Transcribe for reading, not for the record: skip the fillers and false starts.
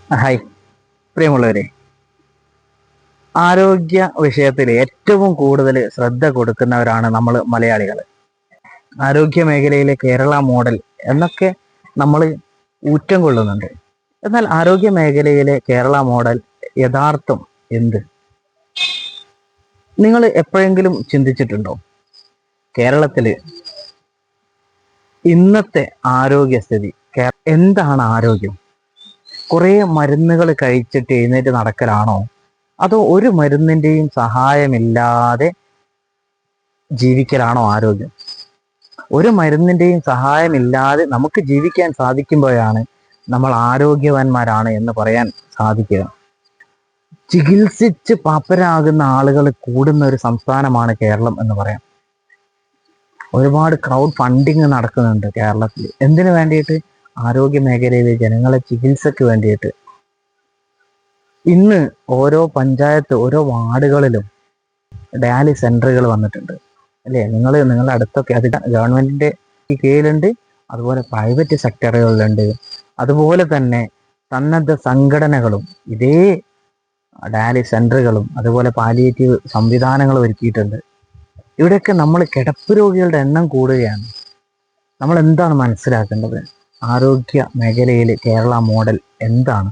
Hi പ്രിയമുള്ളവരെ, ആരോഗ്യ വിഷയത്തിൽ ഏറ്റവും കൂടുതൽ ശ്രദ്ധ കൊടുക്കുന്നവരാണ് നമ്മൾ മലയാളികൾ. ആരോഗ്യ മേഖലയിലെ കേരള മോഡൽ എന്നൊക്കെ നമ്മൾ ഊറ്റം കൊള്ളുന്നുണ്ട്. എന്നാൽ ആരോഗ്യ മേഖലയിലെ കേരള മോഡൽ യഥാർത്ഥം എന്ത്? നിങ്ങൾ എപ്പോഴെങ്കിലും ചിന്തിച്ചിട്ടുണ്ടോ? കേരളത്തിൽ ഇന്നത്തെ ആരോഗ്യസ്ഥിതി, എന്താണ് ആരോഗ്യം? കുറേ മരുന്നുകൾ കഴിച്ചിട്ട് എഴുന്നേറ്റ് നടക്കലാണോ, അതോ ഒരു മരുന്നിൻ്റെയും സഹായമില്ലാതെ ജീവിക്കലാണോ ആരോഗ്യം? ഒരു മരുന്നിൻ്റെയും സഹായമില്ലാതെ നമുക്ക് ജീവിക്കാൻ സാധിക്കുമ്പോഴാണ് നമ്മൾ ആരോഗ്യവാന്മാരാണ് എന്ന് പറയാൻ സാധിക്കുക. ചികിത്സിച്ച് പാപ്പരാകുന്ന ആളുകൾ കൂടുന്ന ഒരു സംസ്ഥാനമാണ് കേരളം എന്ന് പറയാം. ഒരുപാട് ക്രൗഡ് ഫണ്ടിങ് നടക്കുന്നുണ്ട് കേരളത്തിൽ. എന്തിനു വേണ്ടിയിട്ട്? ആരോഗ്യ മേഖലയിലെ ജനങ്ങളെ ചികിത്സയ്ക്ക് വേണ്ടിയിട്ട്. ഇന്ന് ഓരോ പഞ്ചായത്ത്, ഓരോ വാർഡുകളിലും ഡയാലിസിസ് സെന്ററുകൾ വന്നിട്ടുണ്ട്, അല്ലേ? നിങ്ങളുടെ അടുത്തൊക്കെ അത് ഗവൺമെന്റിന്റെ കീഴിലുണ്ട്, അതുപോലെ പ്രൈവറ്റ് സെക്ടറുകളിലുണ്ട്. അതുപോലെ തന്നെ സന്നദ്ധ സംഘടനകളും ഇതേ ഡയാലിസിസ് സെന്ററുകളും അതുപോലെ പാലിയേറ്റീവ് സംവിധാനങ്ങളും ഒരുക്കിയിട്ടുണ്ട്. ഇവിടെയൊക്കെ നമ്മൾ കിടപ്പ് രോഗികളുടെ എണ്ണം കൂടുകയാണ്. നമ്മൾ എന്താണ് മനസ്സിലാക്കേണ്ടത്? ആരോഗ്യ മേഖലയിൽ കേരള മോഡൽ എന്താണ്?